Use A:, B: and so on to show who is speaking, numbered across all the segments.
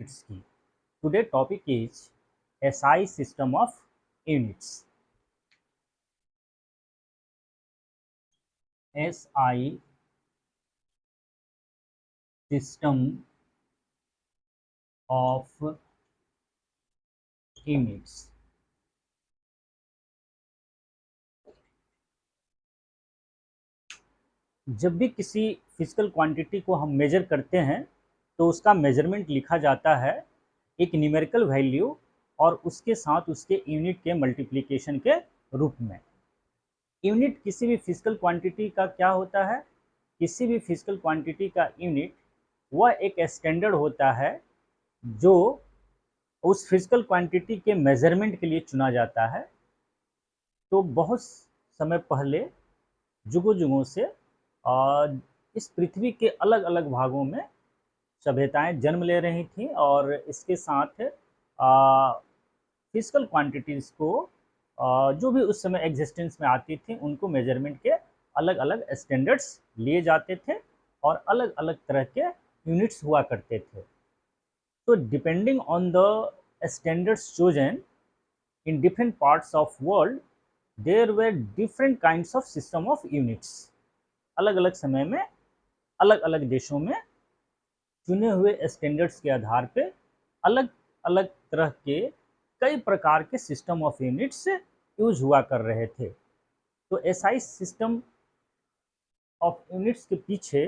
A: Units की। Today topic is SI system of units. SI system of units. जब भी किसी फिजिकल क्वांटिटी को हम मेजर करते हैं तो उसका मेजरमेंट लिखा जाता है एक न्यूमेरिकल वैल्यू और उसके साथ उसके यूनिट के मल्टीप्लिकेशन के रूप में। यूनिट किसी भी फिजिकल क्वांटिटी का क्या होता है? किसी भी फिजिकल क्वांटिटी का यूनिट वह एक स्टैंडर्ड होता है जो उस फिजिकल क्वांटिटी के मेजरमेंट के लिए चुना जाता है। तो बहुत समय पहले जुगों जुगों से इस पृथ्वी के अलग अलग भागों में सभ्यताएं जन्म ले रही थी और इसके साथ फिजिकल क्वांटिटीज़ को जो भी उस समय एग्जिस्टेंस में आती थी उनको मेजरमेंट के अलग अलग स्टैंडर्ड्स लिए जाते थे और अलग अलग तरह के यूनिट्स हुआ करते थे। तो depending on the standards chosen in different parts of world there were different kinds of system of units। अलग अलग समय में अलग अलग देशों में चुने हुए स्टैंडर्ड्स के आधार पे अलग अलग तरह के कई प्रकार के सिस्टम ऑफ यूनिट्स यूज हुआ कर रहे थे। तो एसआई सिस्टम ऑफ यूनिट्स के पीछे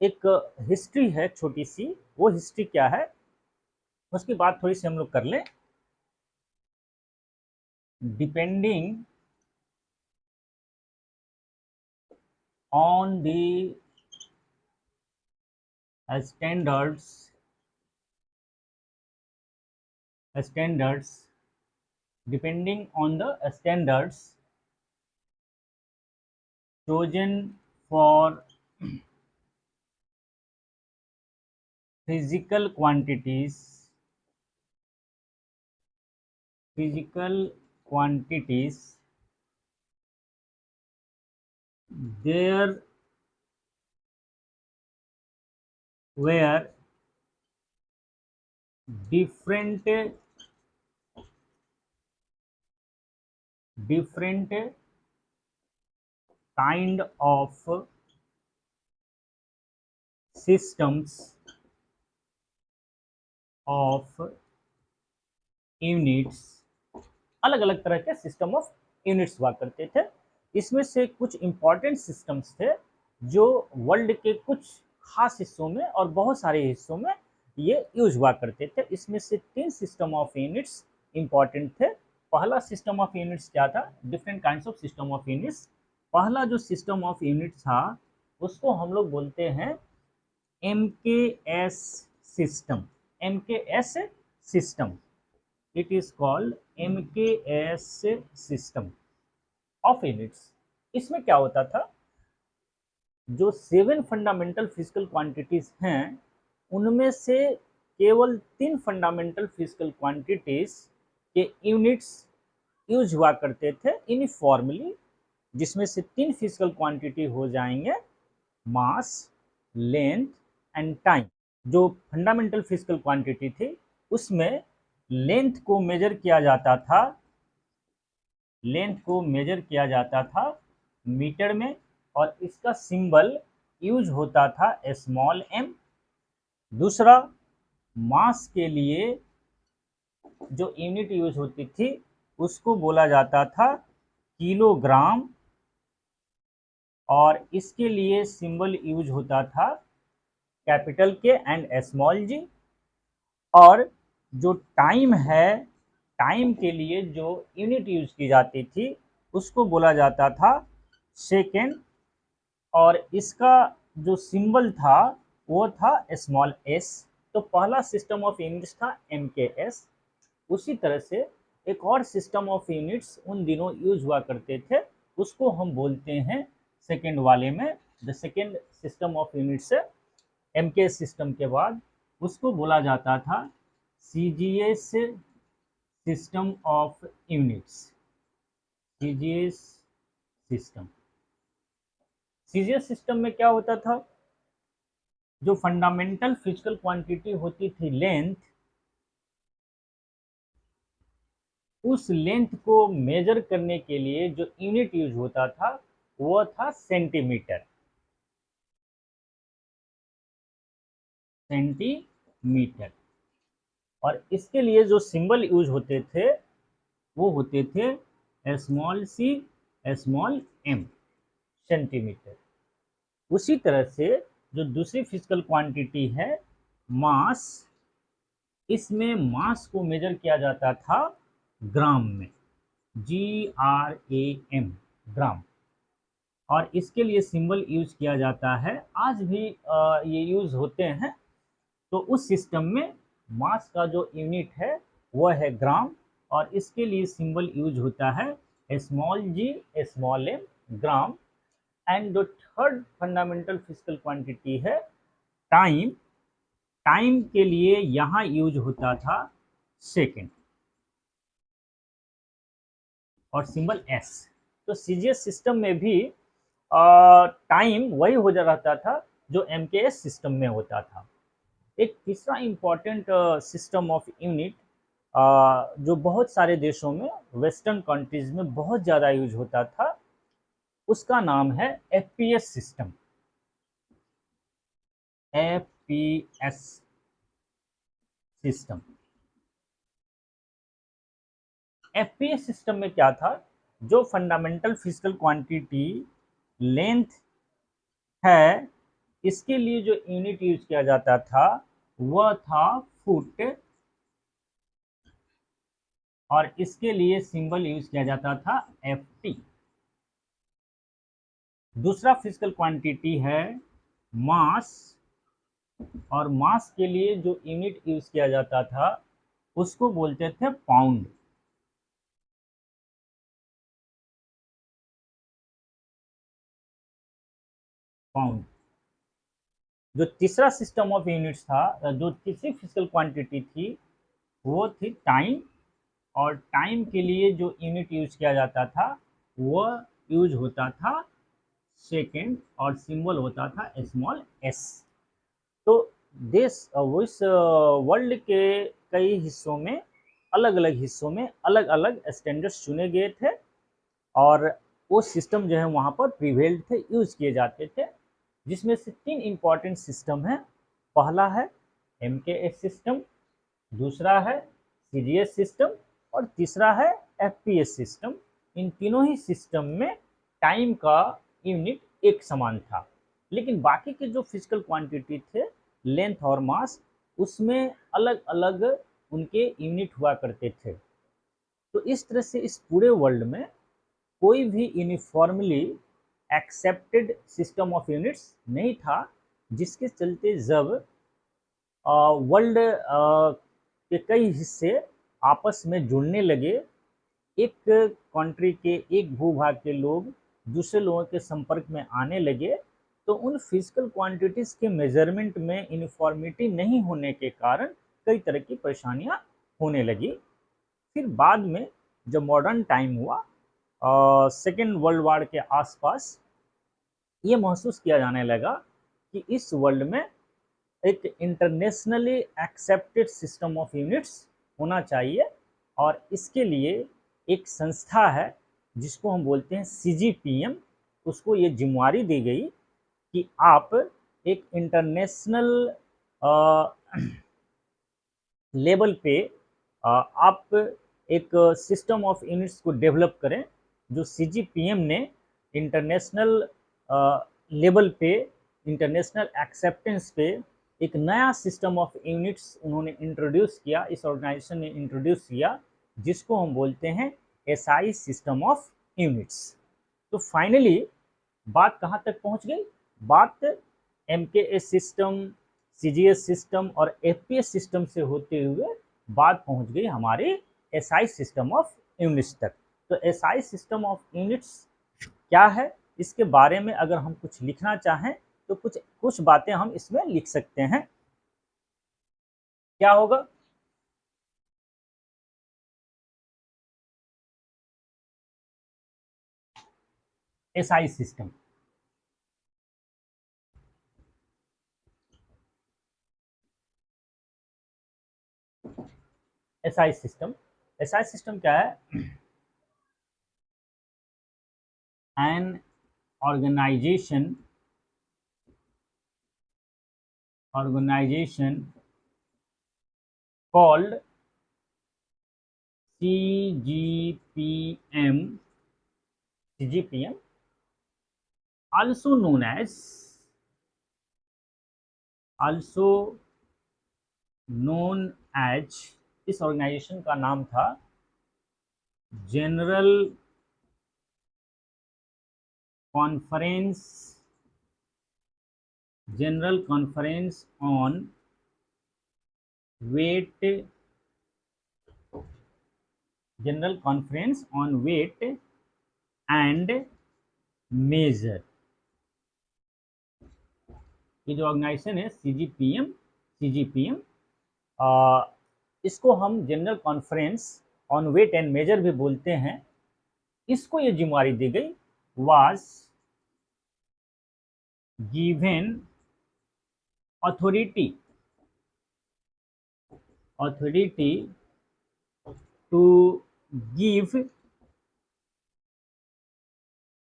A: एक हिस्ट्री है छोटी सी। वो हिस्ट्री क्या है उसकी बात थोड़ी सी हम लोग कर लें। Depending on the standards depending on the standards chosen for physical quantities there were different kind of systems of units. अलग अलग तरह के सिस्टम ऑफ यूनिट्स हुआ करते थे। इसमें से कुछ इंपॉर्टेंट सिस्टम्स थे जो वर्ल्ड के कुछ खास हिस्सों में और बहुत सारे हिस्सों में ये यूज हुआ करते थे। इसमें से 3 सिस्टम ऑफ यूनिट्स इंपॉर्टेंट थे। पहला सिस्टम ऑफ यूनिट्स क्या था? Different kinds of system of units. पहला जो सिस्टम ऑफ यूनिट्स था उसको हम लोग बोलते हैं MKS system. MKS system, it is called MKS system of units। इसमें क्या होता था? जो 7 फंडामेंटल फिजिकल क्वांटिटीज हैं उनमें से केवल 3 फंडामेंटल फिजिकल क्वांटिटीज के यूनिट्स यूज हुआ करते थे यूनिफॉर्मली, जिसमें से 3 फिजिकल क्वांटिटी हो जाएंगे मास, लेंथ एंड टाइम। जो फंडामेंटल फिजिकल क्वांटिटी थी उसमें लेंथ को मेजर किया जाता था मीटर में और इसका सिंबल यूज होता था स्मॉल m। दूसरा, मास के लिए जो यूनिट यूज होती थी उसको बोला जाता था किलोग्राम और इसके लिए सिंबल यूज होता था कैपिटल के एंड स्मॉल जी। और जो टाइम है, टाइम के लिए जो यूनिट यूज की जाती थी उसको बोला जाता था सेकेंड और इसका जो सिंबल था वो था स्मॉल s। तो पहला सिस्टम ऑफ यूनिट्स था MKS। उसी तरह से एक और सिस्टम ऑफ यूनिट्स उन दिनों यूज हुआ करते थे, उसको हम बोलते हैं सेकेंड वाले में। The second system of units MKS system के बाद उसको बोला जाता था CGS system of units. CGS system. CGS system में क्या होता था? जो फंडामेंटल फिजिकल क्वांटिटी होती थी लेंथ, उस लेंथ को मेजर करने के लिए जो यूनिट यूज होता था वो था सेंटीमीटर। सेंटीमीटर। और इसके लिए जो सिंबल यूज होते थे वो होते थे small C, small M, centimetre. उसी तरह से जो दूसरी फिजिकल क्वांटिटी है मास, इसमें मास को मेजर किया जाता था ग्राम में, GRAM, ग्राम। और इसके लिए सिंबल यूज किया जाता है, आज भी ये यूज होते हैं। तो उस सिस्टम में मास का जो यूनिट है वह है ग्राम, और इसके लिए सिंबल यूज होता है small g, small m, gram. And जो थर्ड फंडामेंटल फिजिकल क्वांटिटी है टाइम, टाइम के लिए यहाँ यूज होता था सेकेंड, और सिंबल एस। तो सीजीएस सिस्टम में भी टाइम वही हो जा रहता था जो एमकेएस सिस्टम में होता था। एक तीसरा इम्पॉर्टेंट सिस्टम ऑफ यूनिट जो बहुत सारे देशों में, वेस्टर्न कंट्रीज में बहुत ज़्यादा यूज होता था, उसका नाम है FPS system. FPS system. FPS system में क्या था, जो फंडामेंटल फिजिकल क्वांटिटी लेंथ है, इसके लिए जो यूनिट यूज किया जाता था वह था फुट, और इसके लिए सिंबल यूज किया जाता था एफटी। दूसरा फिजिकल क्वांटिटी है मास, और मास के लिए जो यूनिट यूज किया जाता था उसको बोलते थे पाउंड। पाउंड। जो तीसरा सिस्टम ऑफ यूनिट्स था, जो तीसरी फिजिकल क्वांटिटी थी वो थी टाइम, और टाइम के लिए जो यूनिट यूज किया जाता था वह यूज होता था सेकेंड, और सिंबल होता था स्मॉल एस। तो देश इस वर्ल्ड के कई हिस्सों में, अलग अलग हिस्सों में अलग अलग स्टैंडर्ड्स चुने गए थे, और वो सिस्टम जो है वहाँ पर प्रिवेल्ड थे, यूज किए जाते थे। जिसमें से तीन इम्पॉर्टेंट सिस्टम है। पहला है एमकेएस सिस्टम, दूसरा है सीजीएस सिस्टम, और तीसरा है एफपीएस सिस्टम। इन तीनों ही सिस्टम में टाइम का यूनिट एक समान था, लेकिन बाकी के जो फिजिकल क्वांटिटी थे लेंथ और मास, उसमें अलग अलग उनके यूनिट हुआ करते थे। तो इस तरह से इस पूरे वर्ल्ड में कोई भी uniformly accepted system of units नहीं था, जिसके चलते जब वर्ल्ड के कई हिस्से आपस में जुड़ने लगे, एक कंट्री के, एक भूभाग के लोग दूसरे लोगों के संपर्क में आने लगे, तो उन फिजिकल क्वांटिटीज के मेजरमेंट में यूनिफॉर्मिटी नहीं होने के कारण कई तरह की परेशानियां होने लगी। फिर बाद में जब मॉडर्न टाइम हुआ, सेकेंड वर्ल्ड वॉर के आसपास, ये महसूस किया जाने लगा कि इस वर्ल्ड में एक internationally accepted system of units होना चाहिए, और इसके लिए एक संस्था है जिसको हम बोलते हैं सीजीपीएम, उसको ये जिम्मेवारी दी गई कि आप एक इंटरनेशनल लेवल पे आप एक सिस्टम ऑफ यूनिट्स को डेवलप करें। जो सीजीपीएम ने इंटरनेशनल लेवल पे, इंटरनेशनल एक्सेप्टेंस पे एक नया सिस्टम ऑफ यूनिट्स उन्होंने इंट्रोड्यूस किया, इस ऑर्गेनाइजेशन ने इंट्रोड्यूस किया, जिसको हम बोलते हैं एसआई सिस्टम ऑफ यूनिट्स। तो फाइनली बात कहाँ तक पहुँच गई? बात एमकेएस सिस्टम, सीजीएस सिस्टम और एफपीएस सिस्टम से होते हुए बात पहुँच गई हमारे एसआई सिस्टम ऑफ यूनिट्स तक। तो एसआई सिस्टम ऑफ यूनिट्स क्या है, इसके बारे में अगर हम कुछ लिखना चाहें तो कुछ कुछ बातें हम इसमें लिख सकते हैं। क्या होगा? SI system SI system, SI system क्या है? An organisation called CGPM, CGPM, also known as इस ऑर्गेनाइजेशन का नाम था General Conference on Weight and Measure. ये जो ऑर्गेनाइजेशन है सीजीपीएम, इसको हम General Conference on Weight and Measure भी बोलते हैं। इसको ये जिम्मेवारी दी गई, was given authority to give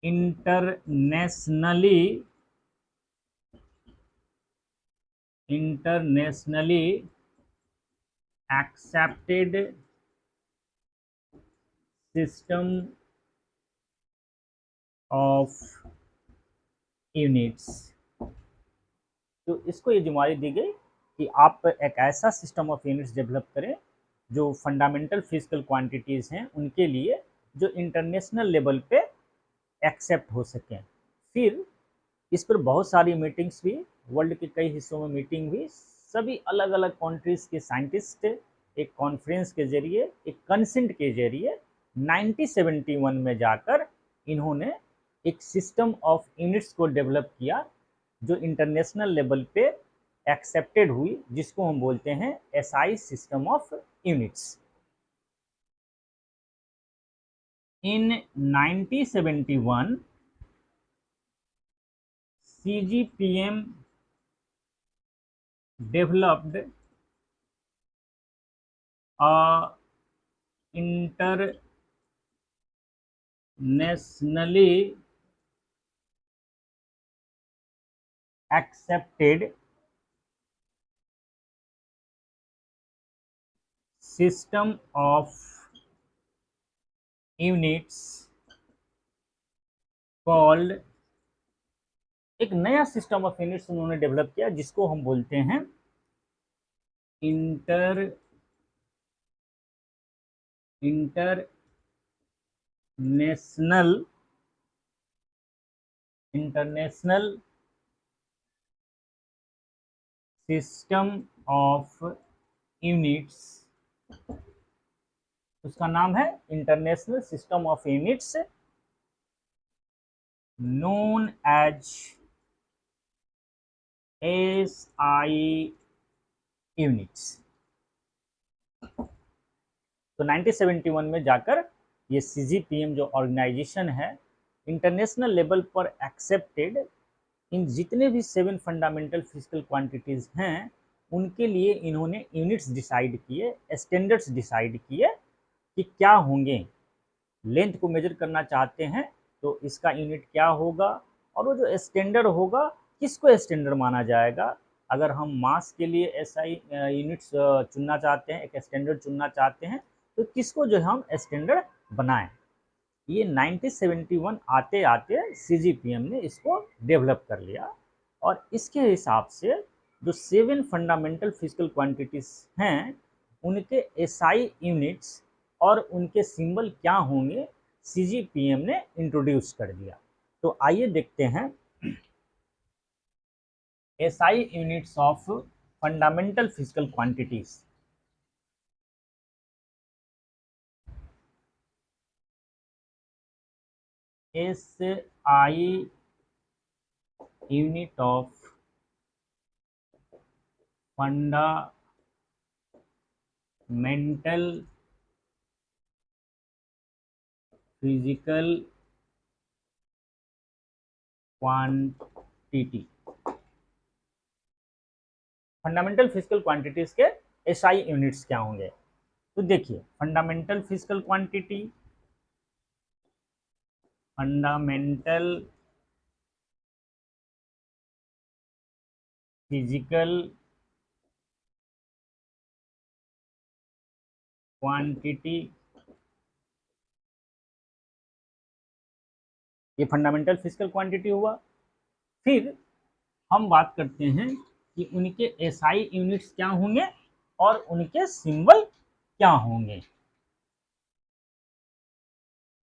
A: internationally accepted system of units। तो इसको ये जिम्मेदारी दी गई कि आप एक ऐसा सिस्टम ऑफ यूनिट्स डेवलप करें जो फंडामेंटल फिजिकल क्वांटिटीज़ हैं उनके लिए जो इंटरनेशनल लेवल पे एक्सेप्ट हो सकें। फिर इस पर बहुत सारी मीटिंग्स हुई, वर्ल्ड के कई हिस्सों में मीटिंग हुई, सभी अलग अलग कंट्रीज़ के साइंटिस्ट एक कॉन्फ्रेंस के जरिए, एक कंसेंट के जरिए 1971 में जाकर इन्होंने एक सिस्टम ऑफ यूनिट्स को डेवलप किया जो इंटरनेशनल लेवल पे एक्सेप्टेड हुई, जिसको हम बोलते हैं SI system of units. In 1971 CGPM developed a internationally accepted system of units called, एक नया सिस्टम ऑफ यूनिट्स उन्होंने डेवलप किया जिसको हम बोलते हैं इंटरनेशनल सिस्टम ऑफ यूनिट्स। उसका नाम है international system of units known as SI units. तो 1971 में जाकर ये CGPM जो ऑर्गेनाइजेशन है इंटरनेशनल लेवल पर एक्सेप्टेड इन जितने भी 7 फंडामेंटल फिजिकल क्वांटिटीज़ हैं उनके लिए इन्होंने यूनिट्स डिसाइड किए, स्टैंडर्ड्स डिसाइड किए कि क्या होंगे। लेंथ को मेजर करना चाहते हैं तो इसका यूनिट क्या होगा, और वो जो स्टैंडर्ड होगा किसको स्टैंडर्ड माना जाएगा। अगर हम मास के लिए एसआई यूनिट्स चुनना चाहते हैं, एक स्टैंडर्ड चुनना चाहते हैं, तो किसको जो हम स्टैंडर्ड बनाएं। ये 1971 आते आते CGPM ने इसको डेवलप कर लिया और इसके हिसाब से जो 7 फंडामेंटल फिजिकल क्वांटिटीज़ हैं उनके एसआई यूनिट्स और उनके सिंबल क्या होंगे CGPM ने इंट्रोड्यूस कर दिया। तो आइए देखते हैं SI units of fundamental physical quantities. SI unit of fundamental physical quantity. Fundamental physical quantities के एसआई यूनिट्स क्या होंगे? तो देखिए fundamental physical quantity, fundamental physical quantity, ये फंडामेंटल फिजिकल क्वांटिटी हुआ। फिर हम बात करते हैं कि उनके एसआई यूनिट्स क्या होंगे और उनके सिंबल क्या होंगे।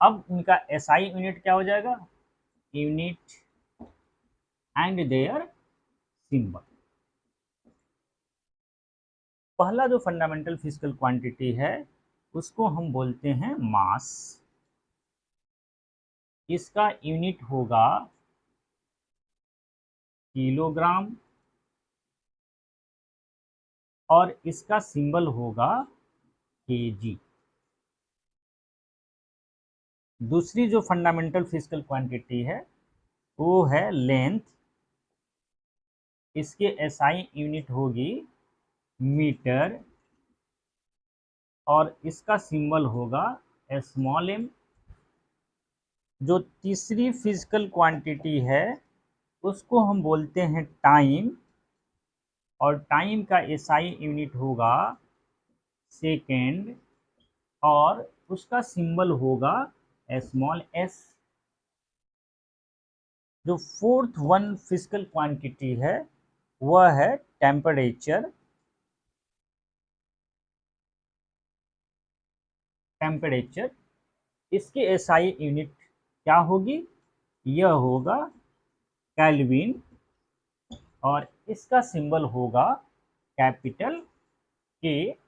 A: अब उनका एसआई यूनिट क्या हो जाएगा, यूनिट एंड देयर सिंबल। पहला जो फंडामेंटल फिजिकल क्वांटिटी है उसको हम बोलते हैं मास। इसका यूनिट होगा किलोग्राम और इसका सिंबल होगा केजी। दूसरी जो फंडामेंटल फिजिकल क्वांटिटी है वो है लेंथ। इसके एसआई यूनिट होगी मीटर और इसका सिंबल होगा स्मॉल एम। जो तीसरी फिजिकल क्वांटिटी है उसको हम बोलते हैं टाइम और टाइम का एसआई यूनिट होगा सेकेंड और उसका सिंबल होगा स्मॉल एस। जो फोर्थ वन फिजिकल क्वांटिटी है वह है टेम्परेचर। टेम्परेचर इसकी एसआई यूनिट क्या होगी, यह होगा केल्विन और इसका सिंबल होगा कैपिटल के।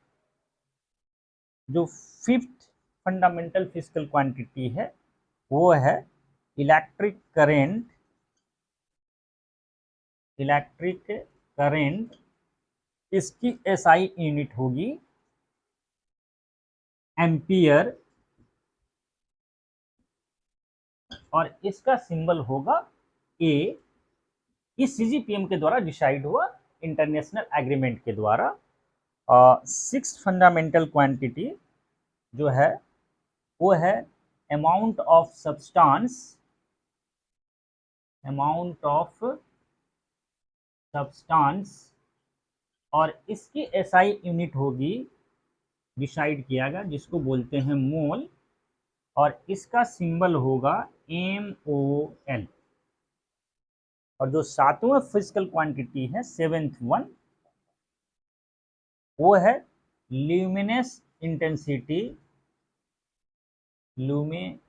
A: जो फिफ्थ फंडामेंटल फिजिकल क्वांटिटी है वो है इलेक्ट्रिक करेंट। इलेक्ट्रिक करेंट इसकी एसआई यूनिट होगी एम्पियर और इसका सिंबल होगा ए। इस सीजीपीएम के द्वारा डिसाइड हुआ इंटरनेशनल एग्रीमेंट के द्वारा। सिक्स्थ फंडामेंटल क्वांटिटी जो है वो है amount of substance. Amount of substance और इसकी एसआई यूनिट होगी डिसाइड किया गया जिसको बोलते हैं मोल और इसका सिंबल होगा MOL। और जो सातवां फिजिकल क्वांटिटी है सेवेंथ वन वो है ल्यूमिनस इंटेंसिटी। ल्यूमिनस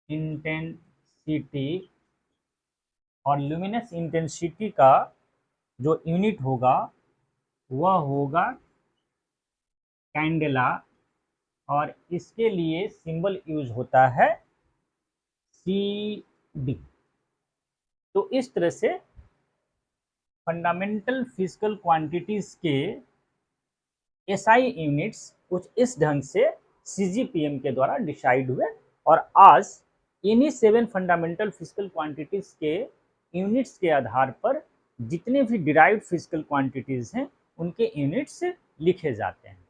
A: इंटेंसिटी और ल्यूमिनस इंटेंसिटी का जो यूनिट होगा वह होगा कैंडेला और इसके लिए सिंबल यूज होता है CD। तो इस तरह से फंडामेंटल फिजिकल क्वांटिटीज के एसआई यूनिट्स कुछ इस ढंग से सीजीपीएम के द्वारा डिसाइड हुए और आज इन्हीं 7 फंडामेंटल फिजिकल क्वांटिटीज के यूनिट्स के आधार पर जितने भी डिराइव्ड फिजिकल क्वांटिटीज हैं उनके यूनिट्स लिखे जाते हैं।